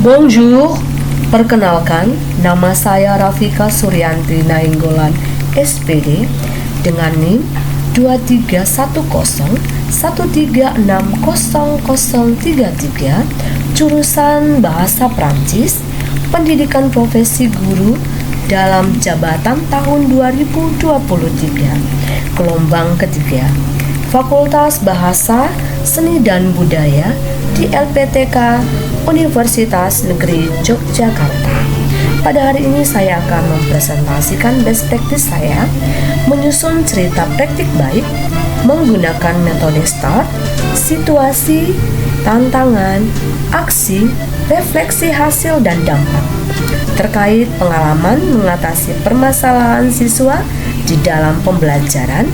Bonjour, perkenalkan, nama saya Rafika Suryanti Nainggolan, SPD, dengan NIM 231013600033, jurusan Bahasa Prancis, pendidikan profesi guru dalam jabatan tahun 2023, gelombang ketiga, Fakultas Bahasa, Seni dan Budaya di LPTK Universitas Negeri Yogyakarta. Pada hari ini saya akan mempresentasikan best practice saya menyusun cerita praktik baik menggunakan metode STAR, situasi, tantangan, aksi, refleksi hasil dan dampak terkait pengalaman mengatasi permasalahan siswa di dalam pembelajaran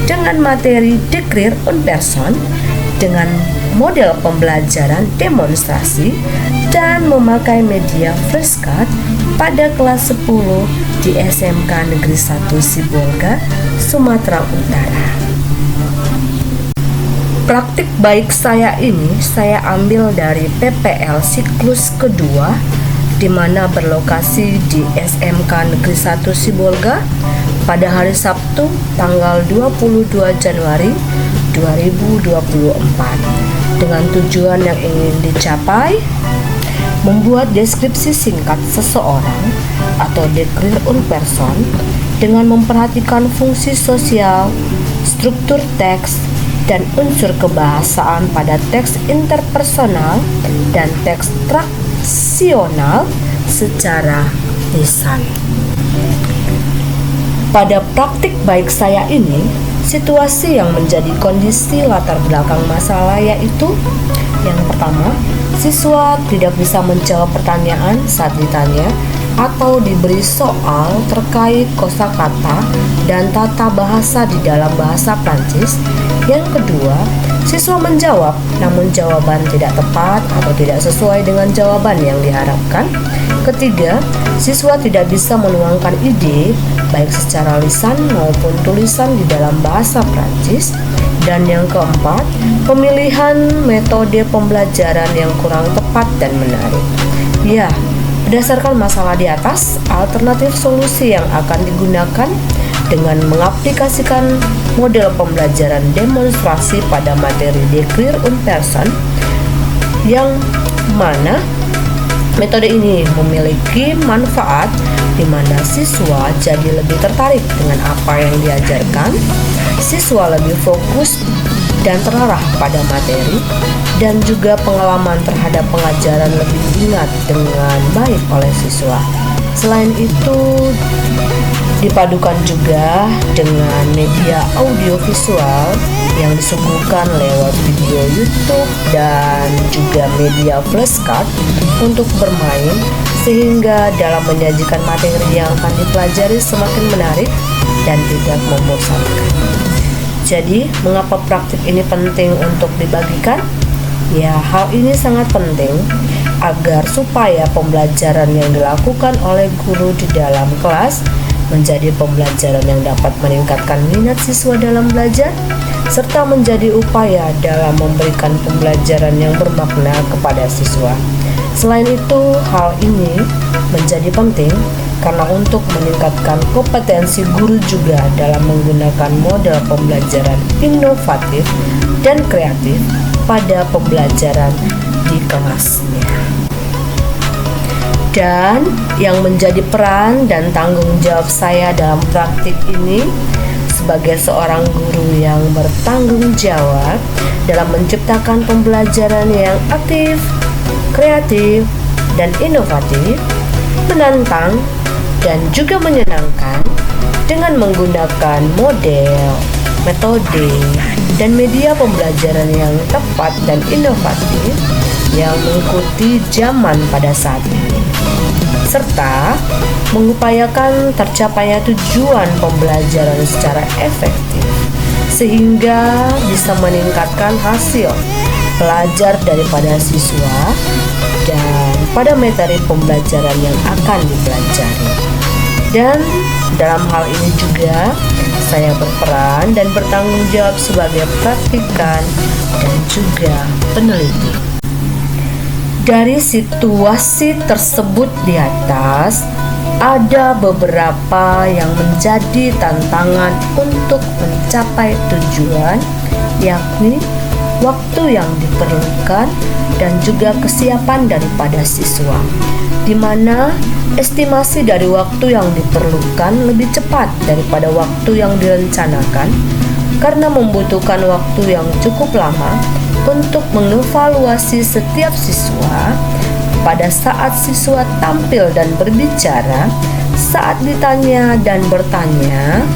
dengan materi Declare en Person dengan model pembelajaran demonstrasi dan memakai media flashcard pada kelas 10 di SMK Negeri 1 Sibolga, Sumatera Utara. Praktik baik saya ini saya ambil dari PPL siklus kedua, di mana berlokasi di SMK Negeri 1 Sibolga pada hari Sabtu tanggal 22 Januari 2024, dengan tujuan yang ingin dicapai membuat deskripsi singkat seseorang atau Declare en Person dengan memperhatikan fungsi sosial, struktur teks, dan unsur kebahasaan pada teks interpersonal dan teks traksional secara lisan. Pada praktik baik saya ini, situasi yang menjadi kondisi latar belakang masalah yaitu yang pertama, siswa tidak bisa menjawab pertanyaan saat ditanya atau diberi soal terkait kosakata dan tata bahasa di dalam bahasa Prancis. Yang kedua, siswa menjawab namun jawaban tidak tepat atau tidak sesuai dengan jawaban yang diharapkan. Ketiga, siswa tidak bisa menuangkan ide baik secara lisan maupun tulisan di dalam bahasa Prancis. Dan yang keempat, pemilihan metode pembelajaran yang kurang tepat dan menarik. Ya, berdasarkan masalah di atas, alternatif solusi yang akan digunakan dengan mengaplikasikan model pembelajaran demonstrasi pada materi Declare en Person, yang mana metode ini memiliki manfaat di mana siswa jadi lebih tertarik dengan apa yang diajarkan, siswa lebih fokus dan terarah pada materi, dan juga pengalaman terhadap pengajaran lebih diingat dengan baik oleh siswa. Selain itu, dipadukan juga dengan media audiovisual yang disuguhkan lewat video YouTube dan juga media flashcard untuk bermain, sehingga dalam menyajikan materi yang akan dipelajari semakin menarik dan tidak membosankan. Jadi, mengapa praktik ini penting untuk dibagikan? Ya, hal ini sangat penting agar supaya pembelajaran yang dilakukan oleh guru di dalam kelas menjadi pembelajaran yang dapat meningkatkan minat siswa dalam belajar, serta menjadi upaya dalam memberikan pembelajaran yang bermakna kepada siswa. Selain itu, hal ini menjadi penting karena untuk meningkatkan kompetensi guru juga dalam menggunakan model pembelajaran inovatif dan kreatif pada pembelajaran di kelasnya. Dan yang menjadi peran dan tanggung jawab saya dalam praktik ini sebagai seorang guru yang bertanggung jawab dalam menciptakan pembelajaran yang aktif, kreatif, dan inovatif, menantang, dan juga menyenangkan dengan menggunakan model, metode, dan media pembelajaran yang tepat dan inovatif yang mengikuti zaman pada saat ini, serta mengupayakan tercapainya tujuan pembelajaran secara efektif sehingga bisa meningkatkan hasil belajar daripada siswa dan pada materi pembelajaran yang akan dipelajari. Dan dalam hal ini juga saya berperan dan bertanggung jawab sebagai praktikan dan juga peneliti. Dari situasi tersebut di atas, ada beberapa yang menjadi tantangan untuk mencapai tujuan, yakni waktu yang diperlukan dan juga kesiapan daripada siswa, di mana estimasi dari waktu yang diperlukan lebih cepat daripada waktu yang direncanakan karena membutuhkan waktu yang cukup lama untuk mengevaluasi setiap siswa pada saat siswa tampil dan berbicara. Saat ditanya dan bertanya,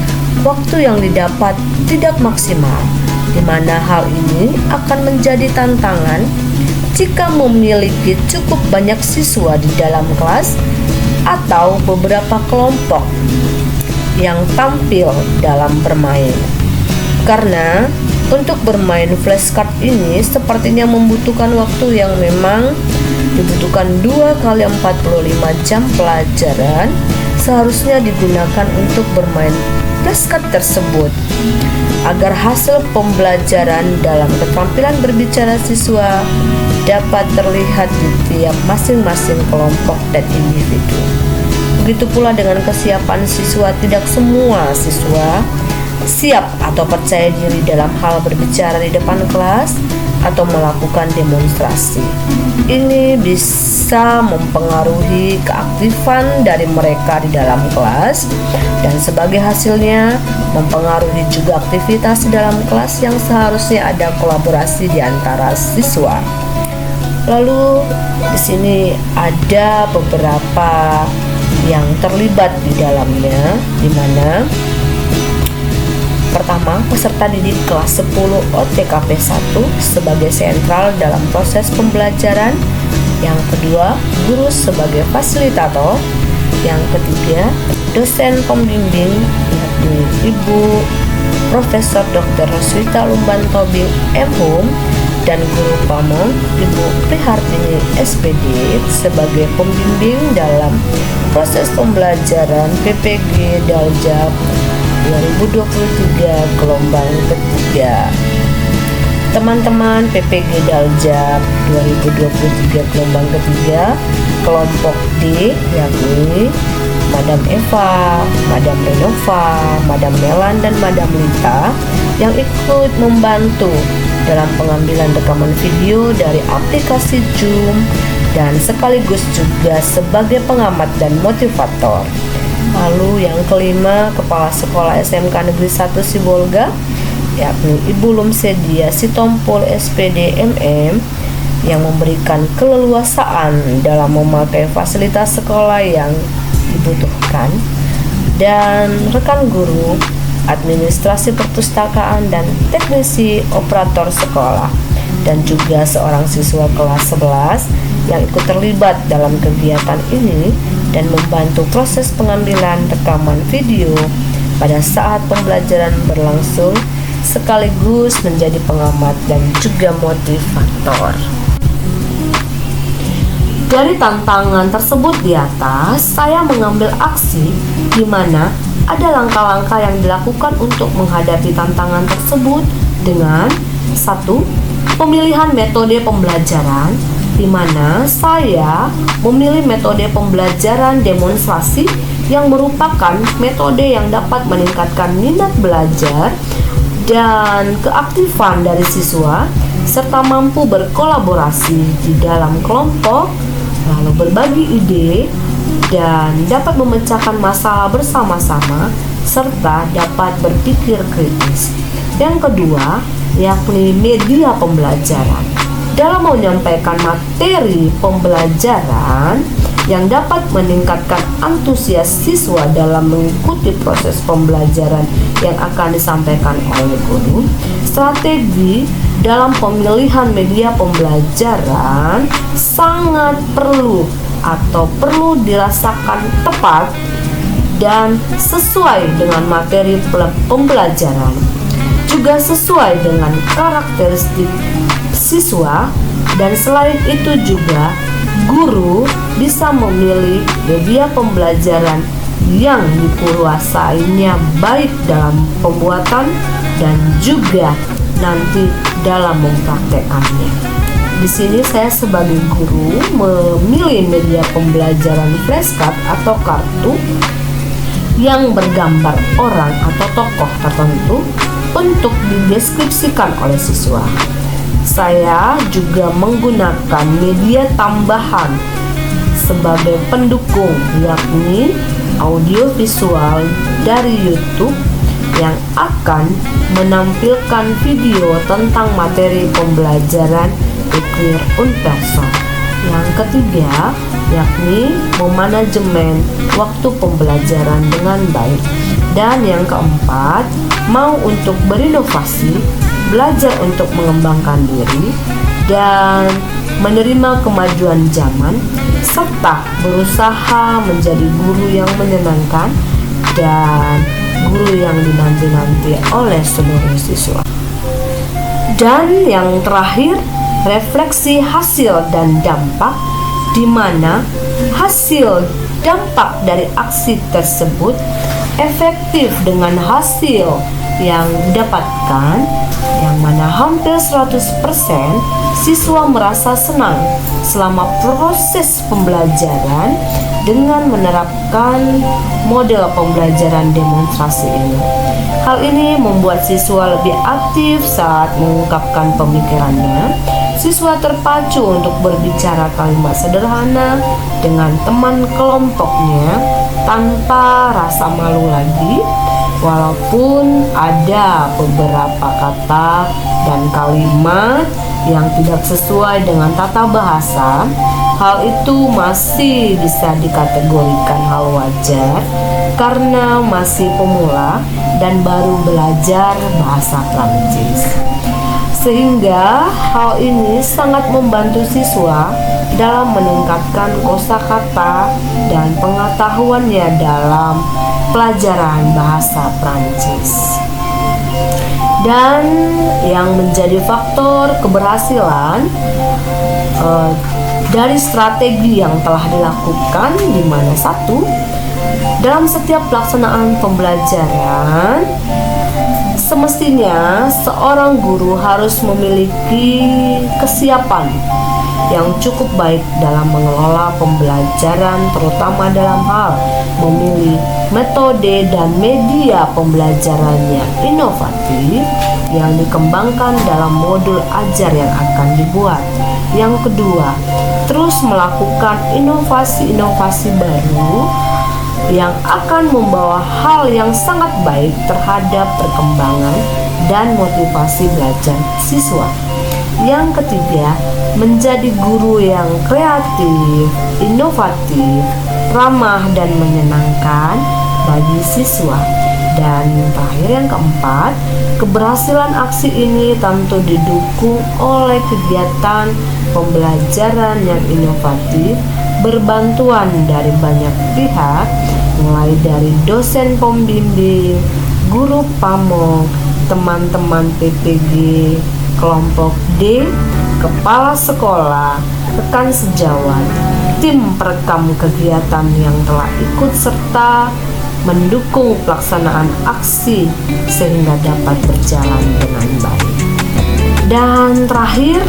waktu yang didapat tidak maksimal, di mana hal ini akan menjadi tantangan jika memiliki cukup banyak siswa di dalam kelas atau beberapa kelompok yang tampil dalam bermain. Karena untuk bermain flashcard ini sepertinya membutuhkan waktu yang memang dibutuhkan 2 kali 45 jam pelajaran seharusnya digunakan untuk bermain flashcard tersebut agar hasil pembelajaran dalam keterampilan berbicara siswa dapat terlihat di tiap masing-masing kelompok dan individu. Begitu pula dengan kesiapan siswa, tidak semua siswa siap atau percaya diri dalam hal berbicara di depan kelas atau melakukan demonstrasi. Ini bisa mempengaruhi keaktifan dari mereka di dalam kelas dan sebagai hasilnya mempengaruhi juga aktivitas di dalam kelas yang seharusnya ada kolaborasi di antara siswa. Lalu di sini ada beberapa yang terlibat di dalamnya, di mana pertama, peserta didik kelas 10 OTKP 1 sebagai sentral dalam proses pembelajaran. Yang kedua, guru sebagai fasilitator. Yang ketiga, dosen pembimbing yakni Ibu Profesor Dr. Roswita Lumban-Tobing M.Hum dan guru pamong Ibu Prihartini SPD sebagai pembimbing dalam proses pembelajaran PPG Daljab 2023 gelombang ketiga. Teman-teman PPG Daljab 2023 gelombang ketiga, kelompok D yakni Madam Eva, Madam Renova, Madam Melan dan Madam Lita yang ikut membantu dalam pengambilan rekaman video dari aplikasi Zoom dan sekaligus juga sebagai pengamat dan motivator. Lalu yang kelima, Kepala Sekolah SMK Negeri 1 Sibolga yakni Ibu Lumsedia Sitompul SPD MM yang memberikan keleluasaan dalam memakai fasilitas sekolah yang dibutuhkan, dan rekan guru, administrasi perpustakaan dan teknisi operator sekolah, dan juga seorang siswa kelas 11 yang ikut terlibat dalam kegiatan ini dan membantu proses pengambilan rekaman video pada saat pembelajaran berlangsung sekaligus menjadi pengamat dan juga motivator. Dari tantangan tersebut di atas, saya mengambil aksi di mana ada langkah-langkah yang dilakukan untuk menghadapi tantangan tersebut dengan 1. Pemilihan metode pembelajaran, di mana saya memilih metode pembelajaran demonstrasi yang merupakan metode yang dapat meningkatkan minat belajar dan keaktifan dari siswa serta mampu berkolaborasi di dalam kelompok, lalu berbagi ide dan dapat memecahkan masalah bersama-sama serta dapat berpikir kritis. Yang kedua, yakni media pembelajaran. Dalam menyampaikan materi pembelajaran yang dapat meningkatkan antusias siswa dalam mengikuti proses pembelajaran yang akan disampaikan oleh guru, strategi dalam pemilihan media pembelajaran sangat perlu dirasakan tepat dan sesuai dengan materi pembelajaran, juga sesuai dengan karakteristik siswa, dan selain itu juga guru bisa memilih media pembelajaran yang dikuasainya baik dalam pembuatan dan juga nanti dalam mempraktekannya. Di sini saya sebagai guru memilih media pembelajaran flashcard atau kartu yang bergambar orang atau tokoh tertentu untuk dideskripsikan oleh siswa. Saya juga menggunakan media tambahan sebagai pendukung, yakni audio visual dari YouTube yang akan menampilkan video tentang materi pembelajaran Iklir Unperson. Yang ketiga, yakni memanajemen waktu pembelajaran dengan baik. Dan yang keempat, mau untuk berinovasi, belajar untuk mengembangkan diri, dan menerima kemajuan zaman, serta berusaha menjadi guru yang menyenangkan dan guru yang dinanti-nanti oleh seluruh siswa. Dan yang terakhir, refleksi hasil dan dampak, di mana hasil dampak dari aksi tersebut efektif dengan hasil yang didapatkan, yang mana hampir 100% siswa merasa senang selama proses pembelajaran dengan menerapkan model pembelajaran demonstrasi ini. Hal ini membuat siswa lebih aktif saat mengungkapkan pemikirannya. Siswa terpacu untuk berbicara kalimat sederhana dengan teman kelompoknya tanpa rasa malu lagi, walaupun ada beberapa kata dan kalimat yang tidak sesuai dengan tata bahasa. Hal itu masih bisa dikategorikan hal wajar karena masih pemula dan baru belajar bahasa Prancis. Sehingga hal ini sangat membantu siswa dalam meningkatkan kosakata dan pengetahuannya dalam pelajaran bahasa Prancis. Dan yang menjadi faktor keberhasilan dari strategi yang telah dilakukan, di mana satu, dalam setiap pelaksanaan pembelajaran semestinya seorang guru harus memiliki kesiapan yang cukup baik dalam mengelola pembelajaran, terutama dalam hal memilih metode dan media pembelajaran yang inovatif yang dikembangkan dalam modul ajar yang akan dibuat. Yang kedua, terus melakukan inovasi-inovasi baru yang akan membawa hal yang sangat baik terhadap perkembangan dan motivasi belajar siswa. Yang ketiga, menjadi guru yang kreatif, inovatif, ramah dan menyenangkan bagi siswa. Dan terakhir, yang keempat, keberhasilan aksi ini tentu didukung oleh kegiatan pembelajaran yang inovatif berbantuan dari banyak pihak, mulai dari dosen pembimbing, guru pamong, teman-teman PPG, kelompok D, kepala sekolah, rekan sejawat, tim perekam kegiatan yang telah ikut serta mendukung pelaksanaan aksi sehingga dapat berjalan dengan baik. Dan terakhir,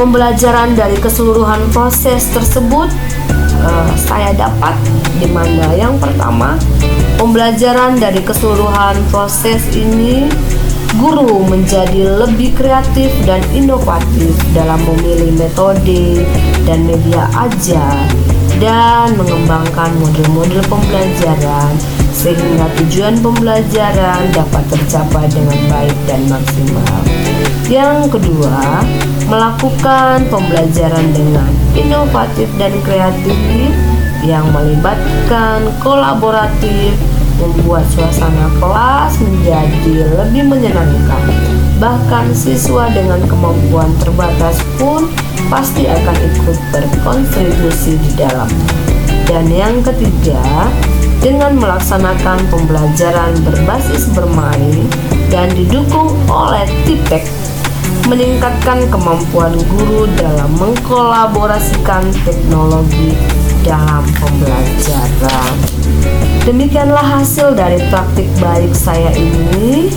pembelajaran dari keseluruhan proses tersebut saya dapat, di mana yang pertama, pembelajaran dari keseluruhan proses ini guru menjadi lebih kreatif dan inovatif dalam memilih metode dan media ajar dan mengembangkan model-model pembelajaran sehingga tujuan pembelajaran dapat tercapai dengan baik dan maksimal. Yang kedua, melakukan pembelajaran dengan inovatif dan kreatif yang melibatkan kolaboratif, membuat suasana kelas menjadi lebih menyenangkan. Bahkan siswa dengan kemampuan terbatas pun pasti akan ikut berkontribusi di dalamnya. Dan yang ketiga, dengan melaksanakan pembelajaran berbasis bermain dan didukung oleh TIPEK, meningkatkan kemampuan guru dalam mengkolaborasikan teknologi dalam pembelajaran. Demikianlah hasil dari praktik baik saya ini.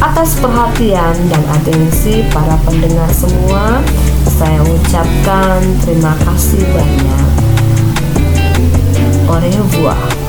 Atas perhatian dan atensi para pendengar semua, saya ucapkan terima kasih banyak. Au revoir.